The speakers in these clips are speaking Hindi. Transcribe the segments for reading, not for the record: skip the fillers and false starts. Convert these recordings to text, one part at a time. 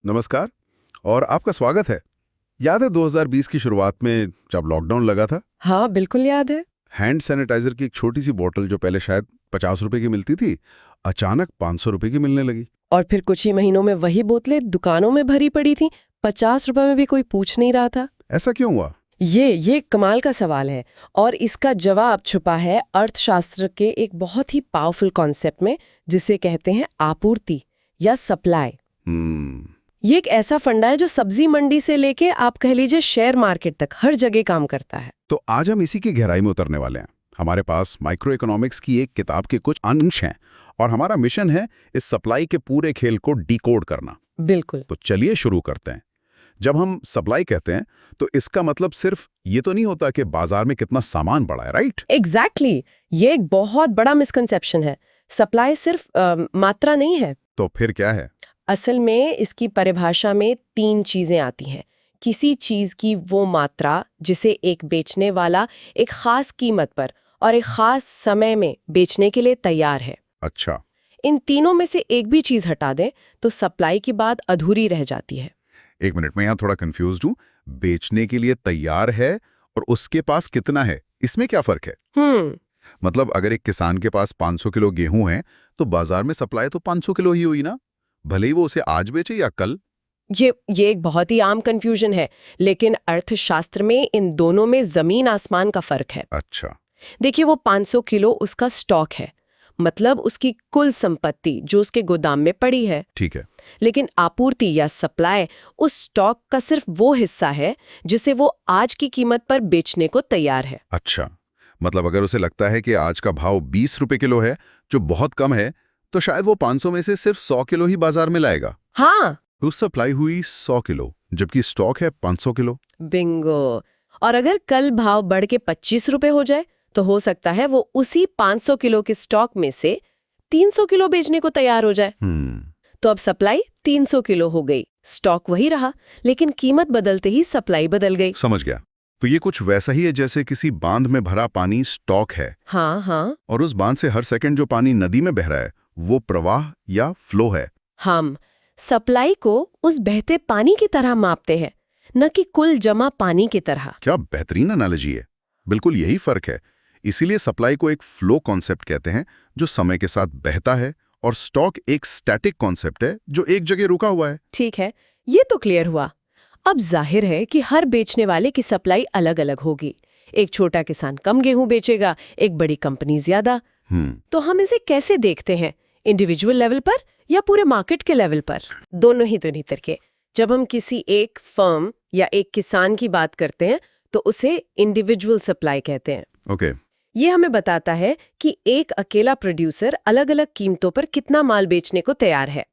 नमस्कार और आपका स्वागत है। याद है 2020 की शुरुआत में जब लॉकडाउन लगा था? हाँ, बिल्कुल याद है। हैंड सैनिटाइजर की एक छोटी सी बोतल जो पहले शायद 50 रुपए की मिलती थी, अचानक 500 रुपए की मिलने लगी। और फिर कुछ ही महीनों में वही बोतलें दुकानों में भरी पड़ी थी। 50 रुपए में भी कोई पूछ नहीं रहा था। ऐसा क्यों हुआ? ये कमाल का सवाल है और इसका जवाब छुपा है अर्थशास्त्र के एक बहुत ही पावरफुल कॉन्सेप्ट में, जिसे कहते हैं आपूर्ति या सप्लाई। ये एक ऐसा फंडा है जो सब्जी मंडी से लेके आप कह लीजिए शेयर मार्केट तक हर जगह काम करता है। तो आज हम इसी की गहराई में उतरने वाले हैं। हमारे पास माइक्रो इकोनॉमिक्स की एक किताब के कुछ अंश हैं और हमारा मिशन है इस सप्लाई के पूरे खेल को डिकोड करना। बिल्कुल। तो चलिए शुरू करते हैं। जब हम सप्लाई कहते हैं तो इसका मतलब सिर्फ ये तो नहीं होता कि बाजार में कितना सामान बढ़ा है, राइट? एग्जैक्टली। ये एक बहुत बड़ा मिसकंसेप्शन है। सप्लाई सिर्फ मात्रा नहीं है। तो फिर क्या है? असल में इसकी परिभाषा में 3 चीजें आती हैं। किसी चीज की वो मात्रा जिसे एक बेचने वाला एक खास कीमत पर और एक खास समय में बेचने के लिए तैयार है। अच्छा। इन तीनों में से एक भी चीज हटा दें तो सप्लाई की बात अधूरी रह जाती है। एक मिनट में यहाँ थोड़ा कंफ्यूज्ड हूँ। बेचने के लिए तैयार है और उसके पास कितना है, इसमें क्या फर्क है? मतलब अगर एक किसान के पास 500 किलो गेहूं है तो बाजार में सप्लाई तो 500 किलो ही हुई ना, भले ही वो उसे आज बेचे या कल। ये एक बहुत ही आम कंफ्यूजन है, लेकिन अर्थशास्त्र में इन दोनों में जमीन आसमान का फर्क है। अच्छा। देखिए, वो 500 किलो उसका स्टॉक है, मतलब उसकी कुल संपत्ति जो उसके गोदाम में पड़ी है। ठीक है। लेकिन आपूर्ति या सप्लाई उस स्टॉक का सिर्फ वो हिस्सा है जिसे वो आज की कीमत पर बेचने को तैयार है। अच्छा, मतलब अगर उसे लगता है कि आज का भाव 20 रुपए किलो है, जो बहुत कम है, तो शायद वो 500 में से सिर्फ 100 किलो ही बाजार में लाएगा। हाँ, तो सप्लाई हुई 100 किलो जबकि स्टॉक है 500 किलो। बिंगो। और अगर कल भाव बढ़ के 25 रुपए हो जाए तो हो सकता है वो उसी 500 किलो के स्टॉक में से 300 किलो बेचने को तैयार हो जाए। तो अब सप्लाई 300 किलो हो गई, स्टॉक वही रहा, लेकिन कीमत बदलते ही सप्लाई बदल गई। समझ गया। तो ये कुछ वैसा ही है जैसे किसी बांध में भरा पानी स्टॉक है। हाँ। और उस बांध से हर सेकंड जो पानी नदी में बह रहा है वो प्रवाह या फ्लो है। हम सप्लाई को उस बहते पानी की तरह मापते हैं, न कि कुल जमा पानी की तरह। क्या बेहतरीन एनालॉजी है। बिल्कुल यही फर्क है। इसीलिए सप्लाई को एक फ्लो कॉन्सेप्ट कहते हैं जो समय के साथ बहता है, और स्टॉक एक स्टैटिक कॉन्सेप्ट है जो एक जगह रुका हुआ है। ठीक है, ये तो क्लियर हुआ। अब जाहिर है कि हर बेचने वाले की सप्लाई अलग अलग होगी। एक छोटा किसान कम गेहूं बेचेगा, एक बड़ी कंपनी ज्यादा। तो हम इसे कैसे देखते हैं, इंडिविजुअल लेवल पर या पूरे मार्केट के लेवल पर? दोनों ही करके। जब हम किसी एक फर्म या एक किसान की बात करते हैं तो उसे इंडिविजुअल सप्लाई कहते हैं। ओके। ये हमें बताता है कि एक अकेला प्रोड्यूसर अलग अलग कीमतों पर कितना माल बेचने को तैयार है।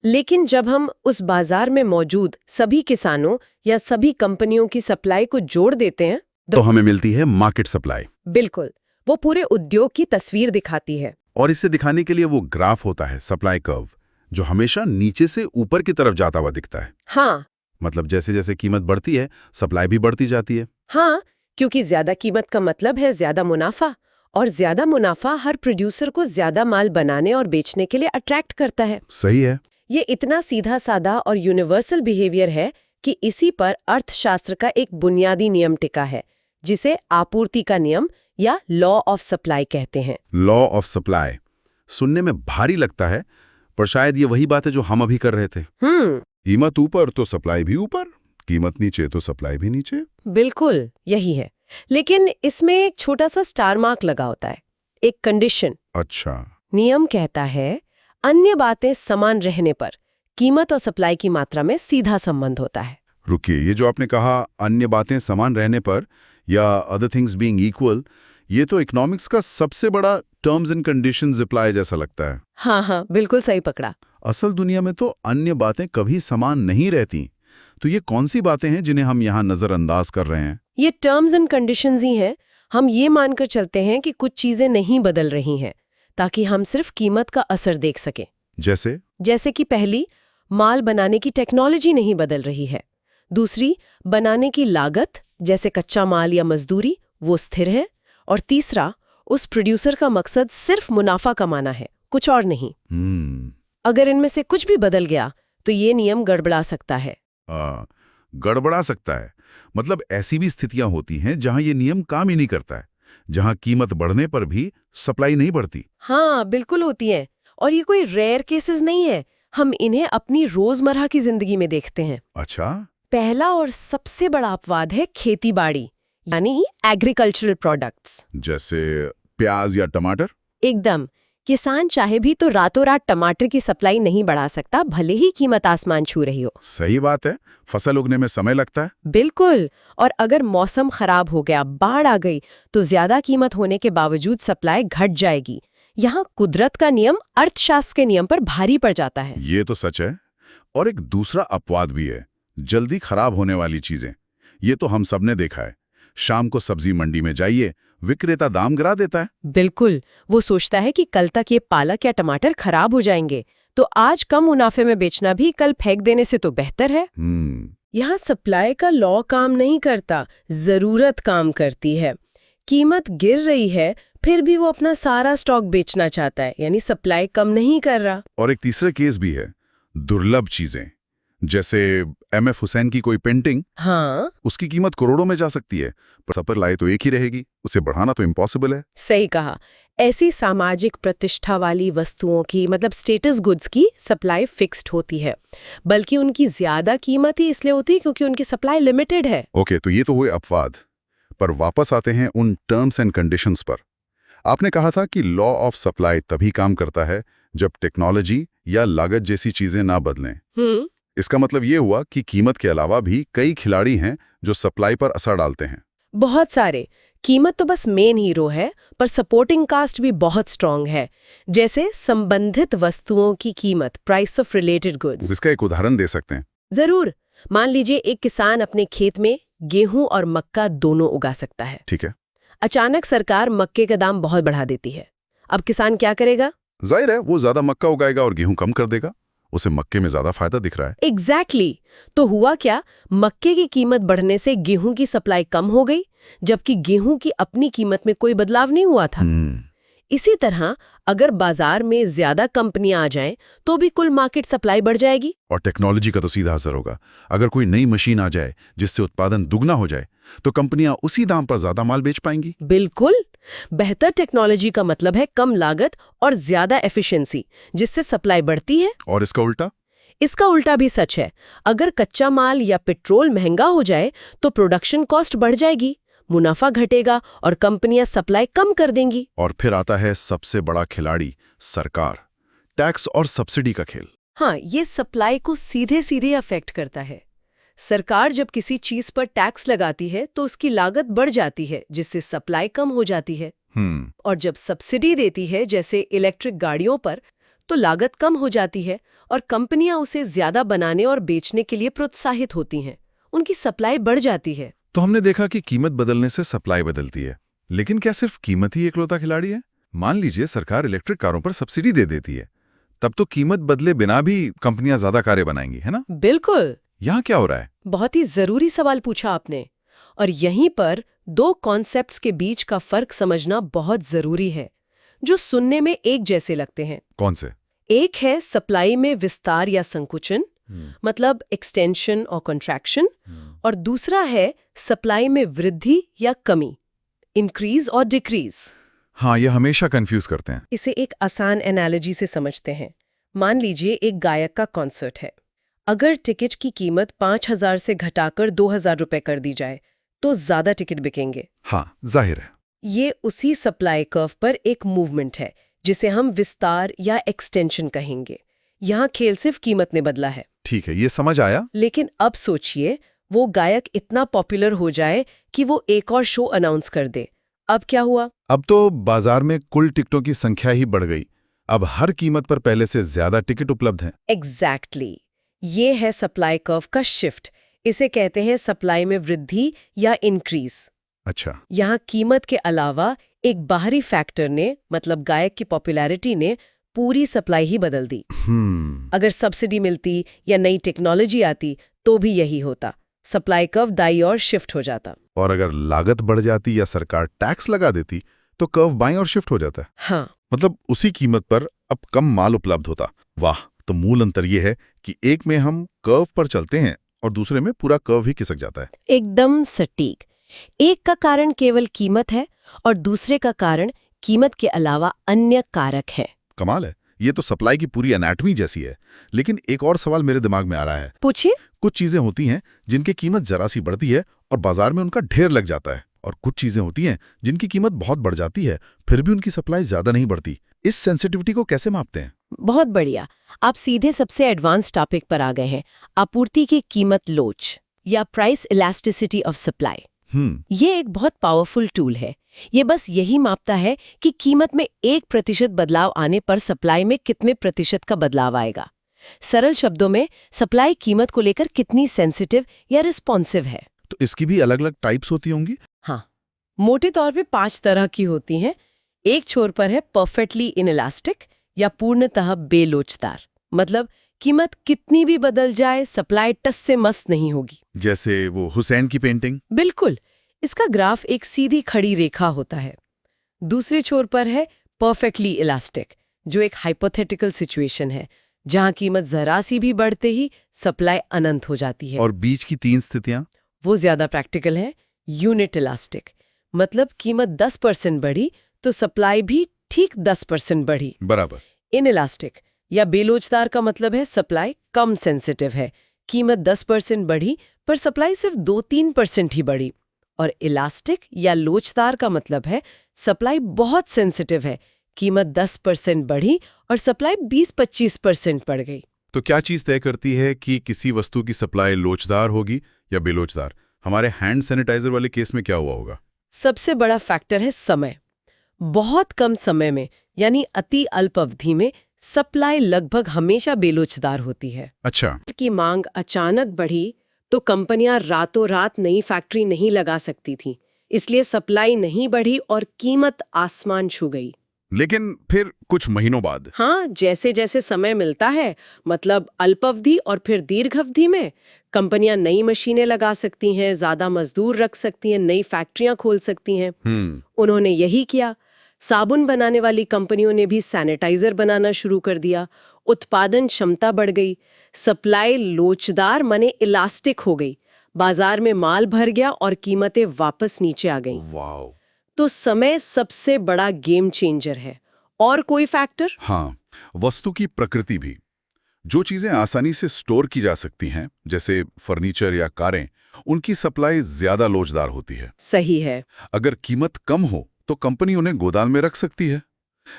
लेकिन जब हम उस बाजार में मौजूद सभी किसानों या सभी कंपनियों की सप्लाई को जोड़ देते हैं तो हमें मिलती है मार्केट सप्लाई। बिल्कुल, वो पूरे उद्योग की तस्वीर दिखाती है। और इसे दिखाने के लिए वो ग्राफ होता है, सप्लाई कर्व, जो हमेशा नीचे से ऊपर की तरफ जाता हुआ दिखता है। हाँ, मतलब जैसे जैसे कीमत बढ़ती है सप्लाई भी बढ़ती जाती है। हाँ, क्योंकि ज्यादा कीमत का मतलब है ज्यादा मुनाफा, और ज्यादा मुनाफा हर प्रोड्यूसर को ज्यादा माल बनाने और बेचने के लिए अट्रैक्ट करता है। सही है। ये इतना सीधा साधा और यूनिवर्सल बिहेवियर है कि इसी पर अर्थशास्त्र का एक बुनियादी नियम टिका है, जिसे आपूर्ति का नियम या लॉ ऑफ सप्लाई कहते हैं। लॉ ऑफ सप्लाई सुनने में भारी लगता है, पर शायद ये वही बात है जो हम अभी कर रहे थे। कीमत ऊपर तो सप्लाई भी ऊपर, कीमत नीचे तो सप्लाई भी नीचे। बिल्कुल यही है, लेकिन इसमें एक छोटा सा स्टार मार्क लगा होता है, एक कंडीशन। अच्छा। नियम कहता है अन्य बातें समान रहने पर कीमत और सप्लाई की मात्रा में सीधा संबंध होता है। रुकिए, ये जो आपने कहा अन्य बातें समान रहने पर या अदर थिंग्स बीइंग इक्वल, ये तो इकोनॉमिक्स का सबसे बड़ा टर्म्स एंड कंडीशंस अप्लाई जैसा लगता है। हाँ, बिल्कुल सही पकड़ा। असल दुनिया में तो अन्य बातें कभी समान नहीं रहती। तो ये कौन सी बातें हैं जिन्हें हम यहाँ नजरअंदाज कर रहे हैं? ये टर्म्स एंड कंडीशंस ही हैं। हम ये मानकर चलते हैं कि कुछ चीजें नहीं बदल रही हैं ताकि हम सिर्फ कीमत का असर देख सकें। जैसे कि पहली, माल बनाने की टेक्नोलॉजी नहीं बदल रही है। दूसरी, बनाने की लागत जैसे कच्चा माल या मजदूरी वो स्थिर है। और तीसरा, उस प्रोड्यूसर का मकसद सिर्फ मुनाफा कमाना है, कुछ और नहीं। हम्म। अगर इनमें से कुछ भी बदल गया तो ये नियम गड़बड़ा सकता है। गड़बड़ा सकता है। मतलब ऐसी भी स्थितियां होती हैं जहां ये नियम काम ही नहीं करता है, जहां कीमत बढ़ने पर भी सप्लाई नहीं बढ़ती। हाँ, बिल्कुल होती हैं। और ये कोई रेयर केसेस नहीं है, हम इन्हें अपनी रोजमर्रा की जिंदगी में देखते हैं। अच्छा। पहला और सबसे बड़ा अपवाद है खेतीबाड़ी, यानी एग्रीकल्चरल प्रोडक्ट्स। जैसे प्याज या टमाटर। एकदम। किसान चाहे भी तो रातों रात टमाटर की सप्लाई नहीं बढ़ा सकता, भले ही कीमत आसमान छू रही हो। सही बात है, फसल उगने में समय लगता है। बिल्कुल। और अगर मौसम खराब हो गया, बाढ़ आ गई, तो ज्यादा कीमत होने के बावजूद सप्लाई घट जाएगी। यहाँ कुदरत का नियम अर्थशास्त्र के नियम पर भारी पड़ जाता है। ये तो सच है। और एक दूसरा अपवाद भी है, जल्दी खराब होने वाली चीजें। ये तो हम सबने देखा है। शाम को सब्जी मंडी में जाइए, विक्रेता दाम गिरा देता है। बिल्कुल। वो सोचता है कि कल तक ये पालक या टमाटर खराब हो जाएंगे, तो आज कम मुनाफे में बेचना भी कल फेंक देने से तो बेहतर है। यहाँ सप्लाई का लॉ काम नहीं करता, जरूरत काम करती है। कीमत गिर रही है, फिर भी वो अपना सारा स्टॉक बेचना चाहता है, यानी सप्लाई कम नहीं कर रहा। और एक तीसरा केस भी है, दुर्लभ चीजें। जैसे एमएफ हुसैन की कोई पेंटिंग। हाँ, उसकी कीमत करोड़ों में जा सकती है, पर सपर लाए तो एक ही रहेगी। उसे बढ़ाना तो इम्पॉसिबल है। सही कहा। ऐसी सामाजिक प्रतिष्ठा वाली वस्तुओं की, मतलब स्टेटस गुड्स की सप्लाई फिक्स्ड होती है, बल्कि उनकी ज्यादा कीमत ही इसलिए होती है क्योंकि उनकी सप्लाई लिमिटेड है। ओके, तो ये तो हुए अपवाद। पर वापस आते हैं उन टर्म्स एंड कंडीशंस पर। आपने कहा था कि लॉ ऑफ सप्लाई तभी काम करता है जब टेक्नोलॉजी या लागत जैसी चीजें ना बदलें। इसका मतलब ये हुआ कि कीमत के अलावा भी कई खिलाड़ी हैं जो सप्लाई पर असर डालते हैं। बहुत सारे। कीमत तो बस मेन हीरो है, पर सपोर्टिंग कास्ट भी बहुत स्ट्रांग है। जैसे संबंधित वस्तुओं की कीमत, प्राइस ऑफ रिलेटेड गुड्स। इसका एक उदाहरण दे सकते हैं? जरूर। मान लीजिए एक किसान अपने खेत में गेहूं और मक्का दोनों उगा सकता है। ठीक है। अचानक सरकार मक्के का दाम बहुत बढ़ा देती है। अब किसान क्या करेगा? जाहिर है वो ज्यादा मक्का उगाएगा और गेहूं कम कर देगा। उसे मक्के में ज्यादा फायदा दिख रहा है। एग्जैक्टली। तो हुआ क्या, मक्के की कीमत बढ़ने से गेहूं की सप्लाई कम हो गई, जबकि गेहूं की अपनी कीमत में कोई बदलाव नहीं हुआ था। इसी तरह अगर बाजार में ज्यादा कंपनियां आ जाएं, तो भी कुल मार्केट सप्लाई बढ़ जाएगी। और टेक्नोलॉजी का तो सीधा असर होगा। अगर कोई नई मशीन आ जाए जिससे उत्पादन दुगना हो जाए, तो कंपनियां उसी दाम पर ज्यादा माल बेच पाएंगी। बिल्कुल। बेहतर टेक्नोलॉजी का मतलब है कम लागत और ज्यादा एफिशिएंसी, जिससे सप्लाई बढ़ती है। और इसका उल्टा? इसका उल्टा भी सच है। अगर कच्चा माल या पेट्रोल महंगा हो जाए, तो प्रोडक्शन कॉस्ट बढ़ जाएगी, मुनाफा घटेगा और कंपनियां सप्लाई कम कर देंगी। और फिर आता है सबसे बड़ा खिलाड़ी, सरकार। टैक्स और सब्सिडी का खेल। हाँ, ये सप्लाई को सीधे सीधे अफेक्ट करता है। सरकार जब किसी चीज पर टैक्स लगाती है तो उसकी लागत बढ़ जाती है, जिससे सप्लाई कम हो जाती है। और जब सब्सिडी देती है, जैसे इलेक्ट्रिक गाड़ियों पर, तो लागत कम हो जाती है और कंपनियां उसे ज्यादा बनाने और बेचने के लिए प्रोत्साहित होती हैं। उनकी सप्लाई बढ़ जाती है। तो हमने देखा कि कीमत बदलने से सप्लाई बदलती है। लेकिन क्या सिर्फ कीमत ही एकलौता खिलाड़ी है? मान लीजिए सरकार इलेक्ट्रिक कारों पर सब्सिडी दे देती है, तब तो कीमत बदले बिना भी कंपनियां ज्यादा कारें बनाएंगी, है ना? बिल्कुल। यहाँ क्या हो रहा है? बहुत ही जरूरी सवाल पूछा आपने। और यहीं पर दो कॉन्सेप्ट्स के बीच का फर्क समझना बहुत जरूरी है, जो सुनने में एक जैसे लगते हैं। कौन से? एक है सप्लाई में विस्तार या संकुचन, मतलब एक्सटेंशन और कॉन्ट्रैक्शन, और दूसरा है सप्लाई में वृद्धि या कमी, इंक्रीज और डिक्रीज। हाँ, ये हमेशा कंफ्यूज करते हैं। इसे एक आसान एनालॉजी से समझते हैं। मान लीजिए एक गायक का कॉन्सर्ट है। अगर टिकट की कीमत 5,000 से घटाकर 2,000 रुपए कर दी जाए, तो ज्यादा टिकट बिकेंगे। हाँ, जाहिर है। ये उसी सप्लाई कर्व पर एक मूवमेंट है, जिसे हम विस्तार या एक्सटेंशन कहेंगे। यहाँ खेल सिर्फ कीमत ने बदला है। ठीक है, ये समझ आया। लेकिन अब सोचिए, वो गायक इतना पॉपुलर हो जाए कि वो एक और शो अनाउंस कर दे। अब क्या हुआ? अब तो बाजार में कुल टिकटों की संख्या ही बढ़ गई। अब हर कीमत पर पहले से ज्यादा टिकट उपलब्ध हैं। एग्जैक्टली। ये है सप्लाई कर्व का शिफ्ट। इसे कहते हैं सप्लाई में वृद्धि या इंक्रीज। अच्छा। यहाँ कीमत के अलावा एक बाहरी फैक्टर ने, मतलब गायक की पॉपुलैरिटी ने, पूरी सप्लाई ही बदल दी। अगर सब्सिडी मिलती या नई टेक्नोलॉजी आती, तो भी यही होता। सप्लाई कर्व दाईं ओर शिफ्ट हो जाता। और अगर लागत बढ़ जाती या सरकार टैक्स लगा देती, तो कर्व बाईं ओर शिफ्ट हो जाता है। हाँ, मतलब उसी कीमत पर अब कम माल उपलब्ध होता। वाह, तो मूल अंतर ये है कि एक में हम कर्व पर चलते हैं और दूसरे में पूरा कर्व ही खिसक जाता है। एकदम सटीक। एक का कारण केवल कीमत है और दूसरे का कारण कीमत के अलावा अन्य कारक हैं। कमाल है, ये तो सप्लाई की पूरी एनाटॉमी जैसी है। लेकिन एक और सवाल मेरे दिमाग में आ रहा है। पूछिए। कुछ चीजें होती हैं जिनकी कीमत जरा सी बढ़ती है और बाजार में उनका ढेर लग जाता है, और कुछ चीजें होती हैं जिनकी कीमत बहुत बढ़ जाती है फिर भी उनकी सप्लाई ज्यादा नहीं बढ़ती। इस सेंसिटिविटी को कैसे मापते हैं? बहुत बढ़िया, आप सीधे सबसे एडवांस टॉपिक पर आ गए हैं, आपूर्ति की कीमत लोच या प्राइस इलास्टिसिटी ऑफ सप्लाई। ये एक बहुत पावरफुल टूल है। ये बस यही मापता है कि कीमत में 1% बदलाव आने पर सप्लाई में कितने प्रतिशत का बदलाव आएगा। सरल शब्दों में सप्लाई कीमत को लेकर कितनी सेंसिटिव या रिस्पॉन्सिव है। तो इसकी भी अलग अलग टाइप्स होती होंगी? हाँ, मोटे तौर पे 5 तरह की होती हैं। एक छोर पर है परफेक्टली इनइलास्टिक या पूर्णतः बेलोचदार, मतलब कीमत कितनी भी बदल जाए सप्लाई टस से मस नहीं होगी। जैसे वो हुसैन की पेंटिंग? बिल्कुल, इसका ग्राफ एक सीधी खड़ी रेखा होता है। दूसरे छोर पर है परफेक्टली इलास्टिक, जो एक हाइपोथेटिकल सिचुएशन है जहां कीमत जरा सी भी बढ़ते ही सप्लाई अनंत हो जाती है। और बीच की 3 स्थितियां? वो ज्यादा प्रैक्टिकल है। यूनिट इलास्टिक, मतलब कीमत 10% बढ़ी तो सप्लाई भी ठीक 10% बढ़ी। बराबर। इनइलास्टिक या बेलोचदार का मतलब है सप्लाई कम सेंसिटिव है, कीमत 10% बढ़ी पर सप्लाई सिर्फ 2-3% ही बढ़ी। और इलास्टिक या लोचदार का मतलब है सप्लाई बहुत सेंसिटिव है, कीमत 10% बढ़ी और सप्लाई 20-25% बढ़ गई। तो क्या चीज तय करती है कि किसी वस्तु की सप्लाई लोचदार होगी या बेलोचदार? हमारे हैंड सैनिटाइजर वाले केस में क्या हुआ होगा? सबसे बड़ा फैक्टर है समय। बहुत कम समय में यानी अति अल्प अवधि में सप्लाई लगभग हमेशा बेलोचदार होती है। अच्छा। की मांग अचानक बढ़ी तो कंपनियां रातों रात नई फैक्ट्री नहीं लगा सकती थी, इसलिए सप्लाई नहीं बढ़ी और कीमत आसमान छू गई। लेकिन फिर कुछ महीनों बाद? हाँ, जैसे जैसे समय मिलता है, मतलब अल्पावधि और फिर दीर्घ अवधि में, कंपनियां नई मशीनें लगा सकती हैं, ज्यादा मजदूर रख सकती हैं, नई फैक्ट्रियां खोल सकती हैं। उन्होंने यही किया। साबुन बनाने वाली कंपनियों ने भी सैनिटाइजर बनाना शुरू कर दिया। उत्पादन क्षमता बढ़ गई, सप्लाई लोचदार माने इलास्टिक हो गई, बाजार में माल भर गया और कीमतें वापस नीचे आ गईं। वाओ। तो समय सबसे बड़ा गेम चेंजर है। और कोई फैक्टर? हाँ, वस्तु की प्रकृति भी। जो चीजें आसानी से स्टोर की जा सकती हैं, जैसे फर्नीचर या कारें, उनकी सप्लाई ज्यादा लोचदार होती है। सही है। अगर कीमत कम हो तो कंपनी उन्हें गोदाम में रख सकती है,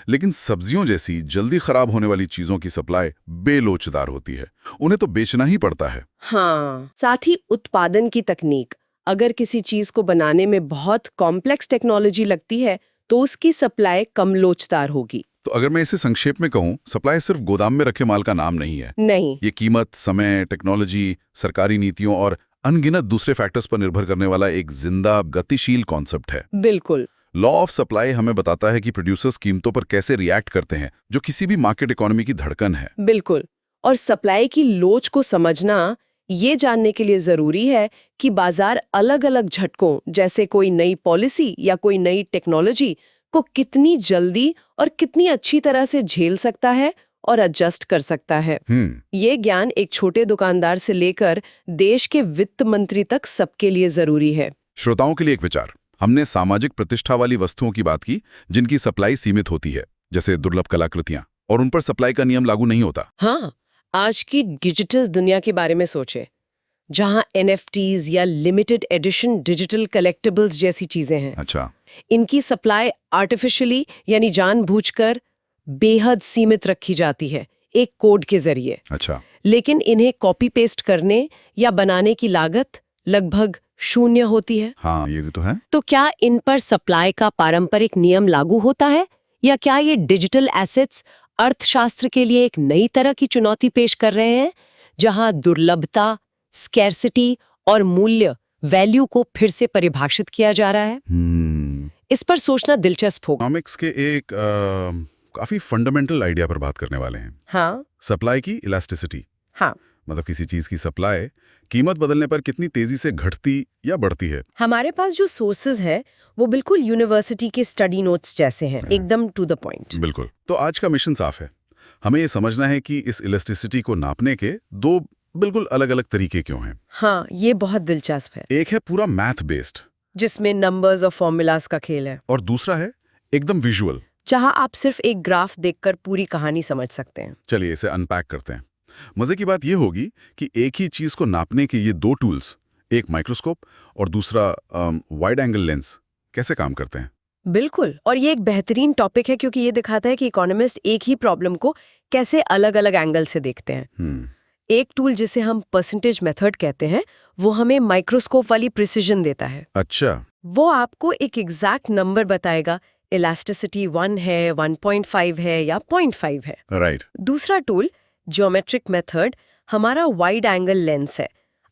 लेकिन सब्जियों जैसी जल्दी खराब होने वाली चीजों की सप्लाई बेलोचदार होती है, उन्हें तो बेचना ही पड़ता है। हाँ, साथ ही उत्पादन की तकनीक, अगर किसी चीज को बनाने में बहुत कॉम्प्लेक्स टेक्नोलॉजी लगती है तो उसकी सप्लाई कम लोचदार होगी। तो अगर मैं इसे संक्षेप में कहूं, सप्लाई सिर्फ गोदाम में रखे माल का नाम नहीं है। नहीं, ये कीमत, समय, टेक्नोलॉजी, सरकारी नीतियों और अनगिनत दूसरे फैक्टर्स पर निर्भर करने वाला एक जिंदा, गतिशील कॉन्सेप्ट है। बिल्कुल। लॉ ऑफ सप्लाई हमें बताता है कि प्रोड्यूसर्स कीमतों पर कैसे रिएक्ट करते हैं, जो किसी भी मार्केट इकोनॉमी की धड़कन है। बिल्कुल। और सप्लाई की लोच को समझना ये जानने के लिए जरूरी है कि बाजार अलग अलग झटकों, जैसे कोई नई पॉलिसी या कोई नई टेक्नोलॉजी, को कितनी जल्दी और कितनी अच्छी तरह से झेल सकता है और एडजस्ट कर सकता है। ये ज्ञान एक छोटे दुकानदार से लेकर देश के वित्त मंत्री तक सबके लिए जरूरी है। श्रोताओं के लिए एक विचार। हमने सामाजिक प्रतिष्ठा वाली वस्तुओं की बात की जिनकी सप्लाई सीमित होती है, जैसे दुर्लभ कलाकृतियां, और उन पर सप्लाई का नियम लागू नहीं होता। हाँ, आज की डिजिटल दुनिया के बारे में सोचें, जहां NFTs या लिमिटेड एडिशन डिजिटल कलेक्टिबल्स जैसी चीजें हैं। अच्छा। इनकी सप्लाई आर्टिफिशियली यानी जानबूझकर बेहद सीमित रखी जाती है, एक कोड के जरिए। अच्छा। लेकिन इन्हें कॉपी पेस्ट करने या बनाने की लागत लगभग 0 होती है। हाँ, ये भी तो है। तो क्या इन पर सप्लाई का पारंपरिक नियम लागू होता है, या क्या ये डिजिटल एसेट्स अर्थशास्त्र के लिए एक नई तरह की चुनौती पेश कर रहे हैं, जहां दुर्लभता, स्कैर्सिटी और मूल्य, वैल्यू को फिर से परिभाषित किया जा रहा है? इस पर सोचना दिलचस्प होगा। इकोनॉमिक्स के एक काफी फंडामेंटल आइडिया पर बात करने वाले हैं। हाँ। सप्लाई की इलास्टिसिटी। हाँ, मतलब किसी चीज की सप्लाई कीमत बदलने पर कितनी तेजी से घटती या बढ़ती है। हमारे पास जो सोर्सेज है वो बिल्कुल यूनिवर्सिटी के स्टडी नोट्स जैसे हैं, एकदम टू द पॉइंट। बिल्कुल। तो आज का मिशन साफ है। हमें ये समझना है कि इस इलास्टिसिटी को नापने के दो बिल्कुल अलग-अलग तरीके क्यों हैं। हाँ, ये बहुत दिलचस्प है, एक है पूरा मैथ बेस्ड जिसमें नंबर्स और फॉर्मूलाज का खेल है, और दूसरा है एकदम विजुअल। जहां आप सिर्फ एक ग्राफ देखकर पूरी कहानी समझ सकते हैं। चलिए इसे अनपैक करते हैं। मजे की बात यह होगी कि एक ही चीज को नापने के ये दो टूल्स, एक माइक्रोस्कोप और दूसरा वाइड एंगल लेंस, कैसे काम करते हैं। बिल्कुल, और ये एक बेहतरीन टॉपिक है क्योंकि ये दिखाता है कि इकोनॉमिस्ट एक ही प्रॉब्लम को कैसे अलग-अलग एंगल से देखते हैं। एक टूल जिसे हम परसेंटेज मेथड कहते हैं, वो हमें माइक्रोस्कोप वाली प्रिसिजन देता है। अच्छा। वो आपको एक एग्जैक्ट नंबर बताएगा, इलास्टिसिटी 1 है, 1.5 है या 0.5 है। राइट। दूसरा टूल ज्योमेट्रिक मेथड हमारा वाइड एंगल लेंस है।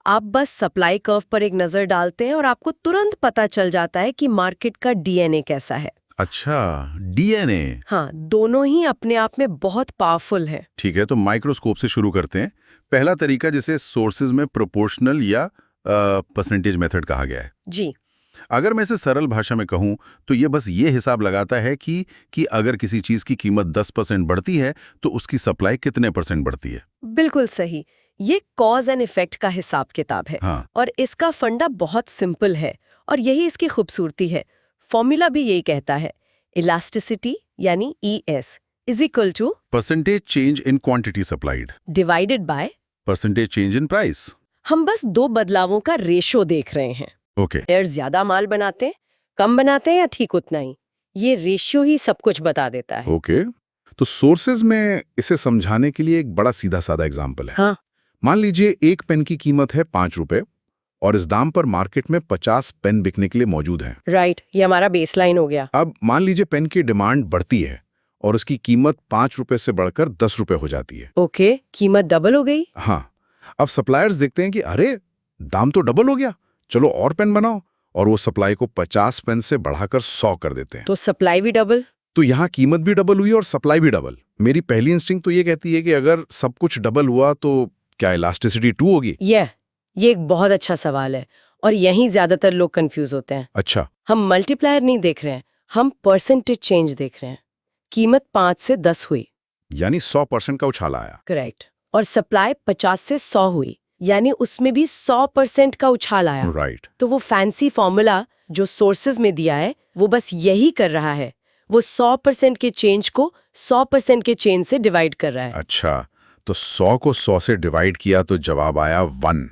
आप बस सप्लाई कर्व पर एक नजर डालते हैं और आपको तुरंत पता चल जाता है कि मार्केट का डीएनए कैसा है। अच्छा, डीएनए। हाँ, दोनों ही अपने आप में बहुत पावरफुल है। ठीक है, तो माइक्रोस्कोप से शुरू करते हैं। पहला तरीका जिसे सोर्सेज में प्रोपोर्शनल या परसेंटेज मेथड कहा गया है। जी, अगर मैं इसे सरल भाषा में कहूं तो ये बस ये हिसाब लगाता है कि अगर किसी चीज की कीमत 10% बढ़ती है तो उसकी सप्लाई कितने % बढ़ती है। बिल्कुल सही। ये कॉज एंड इफेक्ट का हिसाब किताब है। हाँ। और इसका फंडा बहुत सिंपल है और यही इसकी खूबसूरती है। फॉर्मूला भी यही कहता है, इलास्टिसिटी यानी ES is equal to percentage change in quantity supplied divided by percentage change in price. हम बस दो बदलावों का रेशो देख रहे हैं। ओके। एयर ज्यादा माल बनाते हैं, कम बनाते हैं या ठीक उतना ही, ये रेशियो ही सब कुछ बता देता है। ओके, तो सोर्सेज में इसे समझाने के लिए एक बड़ा सीधा साधा एग्जांपल है। हाँ, मान लीजिए एक पेन की कीमत है 5 रुपए और इस दाम पर मार्केट में 50 पेन बिकने के लिए मौजूद हैं। राइट, ये हमारा बेसलाइन हो गया। अब मान लीजिए पेन की डिमांड बढ़ती है और उसकी कीमत 5 रुपए से बढ़कर 10 रुपए हो जाती है। ओके, कीमत डबल हो गई। हाँ, अब सप्लायर्स देखते हैं कि अरे दाम तो डबल हो गया, चलो और पेन बनाओ, और वो सप्लाई को 50 पेन से बढ़ाकर 100 कर देते हैं। तो सप्लाई भी डबल। तो यहाँ कीमत भी डबल हुई और सप्लाई भी डबल। मेरी पहली इंस्टिंक्ट तो ये कहती है कि अगर सब कुछ डबल हुआ तो क्या इलास्टिसिटी 2 होगी? ये एक बहुत अच्छा सवाल है और यहीं ज्यादातर लोग कंफ्यूज होते हैं। अच्छा। हम मल्टीप्लायर नहीं देख रहे हैं, हम परसेंटेज चेंज देख रहे हैं। कीमत 5 से 10 हुई, यानी 100% का उछाल आया। करेक्ट, और सप्लाई 50 से 100 हुई, यानी उसमें भी 100% का उछाल आया। राइट। तो वो फैंसी फॉर्मूला जो सोर्सेज में दिया है वो बस यही कर रहा है, वो 100% के चेंज को 100% के चेंज से डिवाइड कर रहा है। अच्छा, तो 100 को 100 से डिवाइड किया तो जवाब आया 1।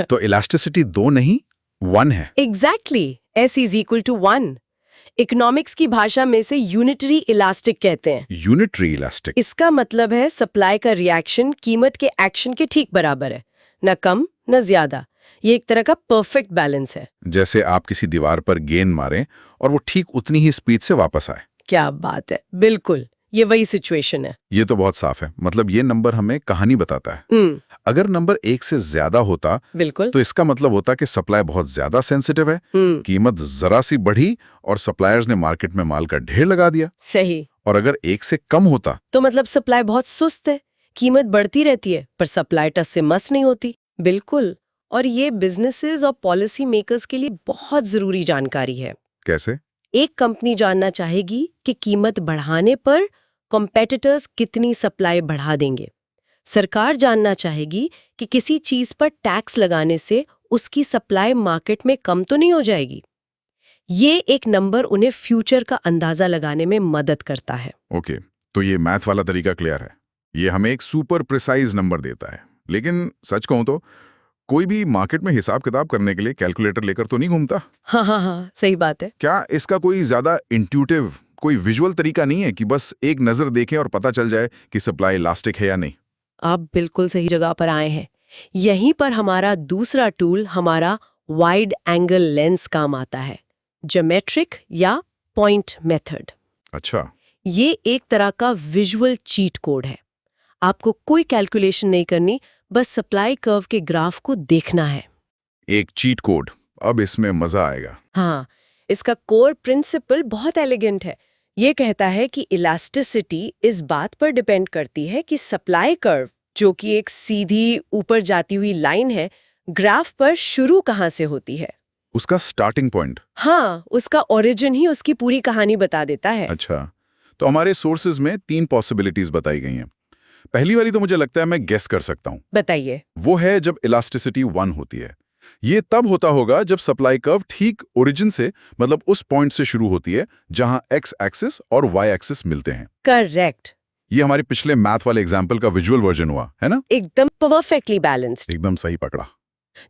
तो इलास्टिसिटी 2 नहीं 1 है। Exactly, S is equal to 1। Economics की भाषा में से यूनिटरी इलास्टिक कहते हैं। Unitary elastic. इसका मतलब है सप्लाई का रिएक्शन कीमत के एक्शन के ठीक बराबर है, न कम न ज्यादा। ये एक तरह का परफेक्ट बैलेंस है। जैसे आप किसी दीवार पर गेंद मारें और वो ठीक उतनी ही स्पीड से वापस आए। क्या बात है, बिल्कुल ये वही सिचुएशन है। ये तो बहुत साफ है, मतलब ये नंबर हमें कहानी बताता है। अगर नंबर 1 से ज्यादा होता बिल्कुल, तो इसका मतलब होता कि सप्लाई बहुत ज्यादा सेंसिटिव है, कीमत जरा सी बढ़ी और सप्लायर्स ने मार्केट में माल का ढेर लगा दिया। सही। और अगर 1 से कम होता तो मतलब सप्लाई बहुत सुस्त है, कीमत बढ़ती रहती है पर सप्लाई टस से मस नहीं होती। बिल्कुल, और ये बिजनेसेस और पॉलिसी मेकर्स के लिए बहुत जरूरी जानकारी है। कैसे? एक कंपनी जानना चाहेगी कि कीमत बढ़ाने पर कॉम्पिटिटर्स कितनी सप्लाई बढ़ा देंगे। सरकार जानना चाहेगी कि किसी चीज पर टैक्स लगाने से उसकी सप्लाई मार्केट में कम तो नहीं हो जाएगी। ये एक नंबर उन्हें फ्यूचर का अंदाजा लगाने में मदद करता है। ओके, तो ये मैथ वाला तरीका क्लियर है। ये हमें एक सुपर प्रिसाइज नंबर देता है। लेकिन सच कहूं तो कोई भी मार्केट में हिसाब किताब करने के लिए कैलकुलेटर लेकर तो नहीं घूमता। हाँ, सही बात है। क्या इसका कोई ज्यादा इंट्यूटिव, कोई विजुअल तरीका नहीं है कि बस एक नजर देखें और पता चल जाए कि सप्लाई इलास्टिक है या नहीं? आप बिल्कुल सही जगह पर आए हैं। यहीं पर हमारा दूसरा टूल, हमारा वाइड एंगल लेंस काम आता है, ज्योमेट्रिक या पॉइंट मेथड। अच्छा। ये एक तरह का विजुअल चीट कोड है। आपको कोई कैलकुलेशन नहीं करनी, बस सप्लाई कर्व के ग्राफ को देखना है। एक चीट कोड, अब इसमें मजा आएगा। हाँ, इसका कोर प्रिंसिपल बहुत एलिगेंट है। ये कहता है कि इलास्टिसिटी इस बात पर डिपेंड करती है कि सप्लाई कर्व, जो कि एक सीधी ऊपर जाती हुई लाइन है, ग्राफ पर शुरू कहाँ से होती है। उसका स्टार्टिंग पॉइंट। हाँ, उसका ओरिजिन ही उसकी पूरी कहानी बता देता है। अच्छा, तो हमारे सोर्सेज में 3 पॉसिबिलिटीज बताई गई हैं। पहली वाली तो मुझे लगता है मैं गेस कर सकता हूँ। बताइए। वो है जब इलास्टिसिटी 1 होती है। ये तब होता होगा जब सप्लाई कर्व ठीक ओरिजिन से, मतलब उस पॉइंट से शुरू होती है जहां एक्स एक्सिस और वाई एक्सिस मिलते हैं। करेक्ट। ये हमारे पिछले मैथ वाले एग्जाम्पल का विजुअल वर्जन हुआ, है ना? एकदम परफेक्टली बैलेंस्ड। एकदम सही पकड़ा।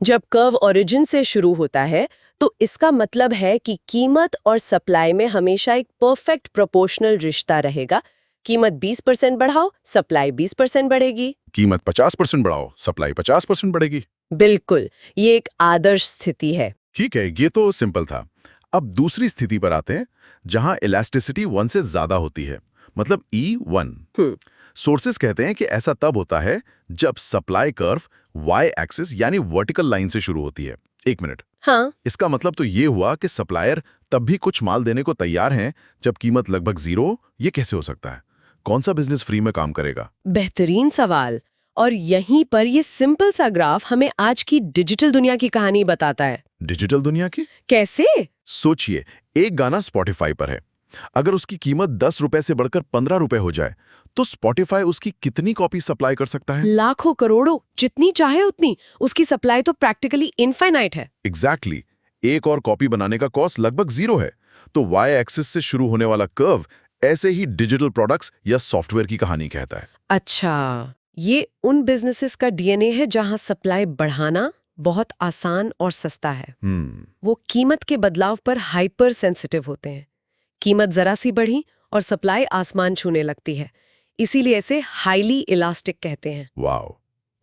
जब कर्व ओरिजिन से शुरू होता है तो इसका मतलब है कि कीमत और सप्लाई में हमेशा एक परफेक्ट प्रोपोर्शनल रिश्ता रहेगा। कीमत 20% बढ़ाओ, सप्लाई 20% बढ़ेगी। कीमत 50% बढ़ाओ, सप्लाई 50% बढ़ेगी। बिल्कुल, ये एक आदर्श स्थिति है। ठीक है, ये तो सिंपल था। अब दूसरी स्थिति पर आते हैं जहां इलास्टिसिटी 1 से ज्यादा होती है, मतलब E1। सोर्सेस कहते हैं कि ऐसा तब होता है जब सप्लाई कर्व वाई एक्सिस यानी वर्टिकल लाइन से शुरू होती है। एक मिनट। हाँ, इसका मतलब तो ये हुआ कि सप्लायर तब भी कुछ माल देने को तैयार हैं जब कीमत लगभग 0। ये कैसे हो सकता है? कौन सा बिजनेस फ्री में काम करेगा? बेहतरीन सवाल। और यहीं पर ये सिंपल सा ग्राफ हमें आज की डिजिटल दुनिया की कहानी बताता है। डिजिटल दुनिया की? कैसे? सोचिए, एक गाना स्पॉटिफाई पर है। अगर उसकी कीमत 10 रुपए से बढ़कर 15 रुपए हो जाए तो स्पॉटिफाई उसकी कितनी कॉपी सप्लाई कर सकता है? लाखों, करोड़ों, जितनी चाहे उतनी। उसकी सप्लाई तो प्रैक्टिकली इनफाइनाइट है। एग्जैक्टली। एक और कॉपी बनाने का कॉस्ट लगभग 0 है। तो वाई एक्सिस से शुरू होने वाला कर्व ऐसे ही डिजिटल प्रोडक्ट्स या सॉफ्टवेयर की कहानी कहता है। अच्छा, ये उन बिजनेसेस का डीएनए है जहां सप्लाई बढ़ाना बहुत आसान और सस्ता है। वो कीमत के बदलाव पर हाइपर सेंसिटिव होते हैं। कीमत जरा सी बढ़ी और सप्लाई आसमान छूने लगती है। इसीलिए इसे हाईली इलास्टिक कहते हैं। वाओ,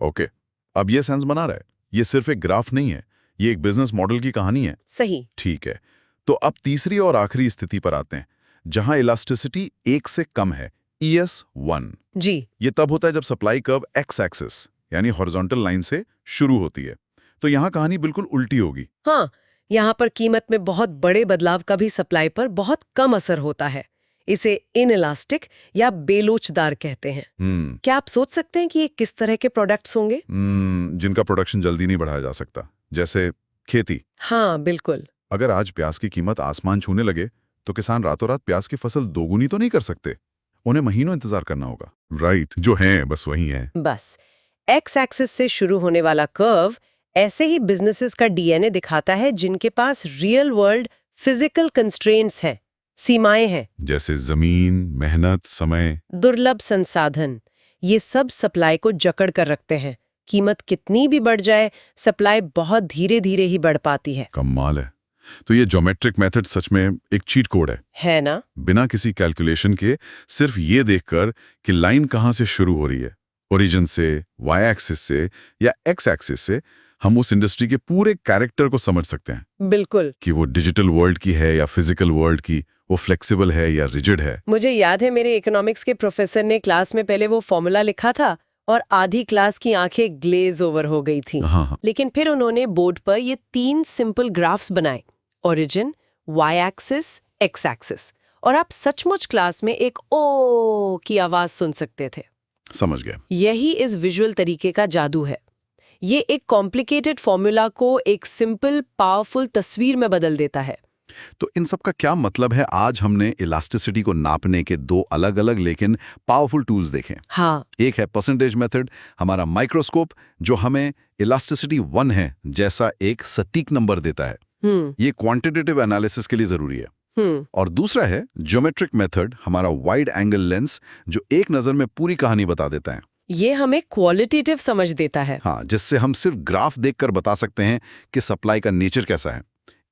ओके, अब ये सेंस बना रहा है। ये सिर्फ एक ग्राफ नहीं है, ये एक बिजनेस मॉडल की कहानी है। सही। ठीक है, तो अब तीसरी और आखिरी स्थिति पर आते हैं जहां इलास्टिसिटी 1 से कम है, ES1। जी। ये तब होता है जब सप्लाई कर्व एक्स एक्सिस यानी हॉरिजॉन्टल लाइन से शुरू होती है। तो यहाँ कहानी बिल्कुल उल्टी होगी। हाँ, यहाँ पर कीमत में बहुत बड़े बदलाव का भी सप्लाई पर बहुत कम असर होता है। इसे इनइलास्टिक या बेलोचदार कहते हैं। क्या आप सोच सकते हैं कि ये किस तरह के प्रोडक्ट्स होंगे? जिनका प्रोडक्शन जल्दी नहीं बढ़ाया जा सकता, जैसे खेती। हाँ, बिल्कुल। अगर आज प्याज की कीमत आसमान छूने लगे तो किसान रातों रात प्याज की फसल दोगुनी तो नहीं कर सकते। उन्हें महीनों इंतजार करना होगा। राइट, जो हैं बस वही हैं। बस एक्स एक्सिस से शुरू होने वाला कर्व ऐसे ही बिजनेसेस का डीएनए दिखाता है जिनके पास रियल वर्ल्ड फिजिकल कंस्ट्रेंट्स हैं, सीमाएं हैं। जैसे जमीन, मेहनत, समय, दुर्लभ संसाधन। ये सब सप्लाई को जकड़ कर रखते हैं। कीमत कितनी भी बढ़ जाए, सप्लाई बहुत धीरे धीरे ही बढ़ पाती है। कमाल है। तो ये ज्योमेट्रिक मेथड सच में एक चीट कोड है ना? बिना किसी कैलकुलेशन के, सिर्फ ये देखकर कि लाइन कहां से शुरू हो रही है, ओरिजिन से, वाई एक्सिस से या एक्स एक्सिस से, हम उस इंडस्ट्री के पूरे कैरेक्टर को समझ सकते हैं। बिल्कुल। कि वो डिजिटल वर्ल्ड की है या फिजिकल वर्ल्ड की, वो फ्लेक्सिबल है या रिजिड है। मुझे याद है मेरे इकोनॉमिक्स के प्रोफेसर ने क्लास में पहले वो फॉर्मूला लिखा था और आधी क्लास की आंखें ग्लेज ओवर हो गई थी। हाँ। लेकिन फिर उन्होंने बोर्ड पर ये 3 सिंपल ग्राफ्स बनाए, origin, Y axis, X axis, और आप सचमुच क्लास में एक ओ की आवाज सुन सकते थे। समझ गया। यही इस विजुअल तरीके का जादू है। ये एक कॉम्प्लिकेटेड फॉर्मूला को एक सिंपल पावरफुल तस्वीर में बदल देता है। तो इन सब का क्या मतलब है? आज हमने इलास्टिसिटी को नापने के 2 अलग-अलग लेकिन पावरफुल टूल्स देखे। हाँ। एक है परसेंटेज मेथड, हमारा माइक्रोस्कोप, जो हमें इलास्टिसिटी 1 है जैसा एक सटीक नंबर देता है। ये क्वांटिटेटिव एनालिसिस के लिए जरूरी है। और दूसरा है ज्योमेट्रिक मेथड, हमारा वाइड एंगल लेंस, जो एक नजर में पूरी कहानी बता देता है। ये हमें क्वालिटेटिव समझ देता है। हाँ, जिससे हम सिर्फ ग्राफ देखकर बता सकते हैं कि सप्लाई का नेचर कैसा है।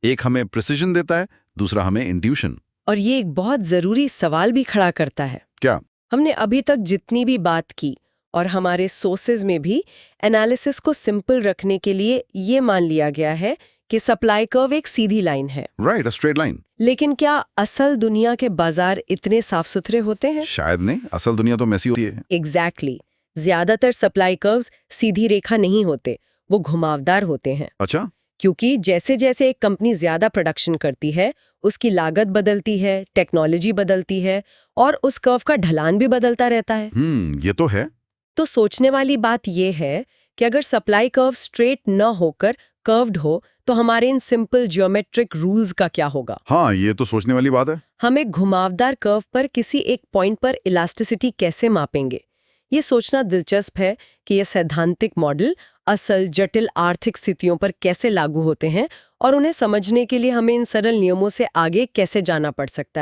एक हमें प्रिसिजन देता है, दूसरा हमें इंट्यूशन। और ये एक बहुत जरूरी सवाल भी खड़ा करता है। क्या? हमने अभी तक जितनी भी बात की और हमारे सोर्सेज में भी एनालिसिस को सिंपल रखने के लिए ये मान लिया गया है कि सप्लाई कर्व एक सीधी लाइन है। Right, a straight line. लेकिन क्या असल दुनिया के बाजार इतने साफ सुथरे होते हैं? शायद नहीं, असल दुनिया तो मैसी होती है। एग्जैक्टली। ज्यादातर सप्लाई कर्व्स सीधी रेखा नहीं होते, वो घुमावदार होते हैं। अच्छा। क्योंकि जैसे जैसे एक कंपनी ज्यादा प्रोडक्शन करती है, उसकी लागत बदलती है, टेक्नोलॉजी बदलती है और उस कर्व का ढलान भी बदलता रहता है। ये तो है। तो सोचने वाली बात यह है कि अगर सप्लाई कर्व स्ट्रेट न होकर कर्व्ड हो तो हमारे इन सिंपल ज्योमेट्रिक रूल्स का क्या होगा? हाँ, ये तो सोचने वाली बात है। हम एक घुमावदार कर्व पर किसी एक पॉइंट पर इलास्टिसिटी कैसे मापेंगे? ये सोचना दिलचस्प है कि ये सैद्धांतिक मॉडल असल जटिल आर्थिक स्थितियों पर कैसे लागू होते हैं और उन्हें समझने के लिए हमें इन सरल नियमों से आगे कैसे जाना पड़ सकता है।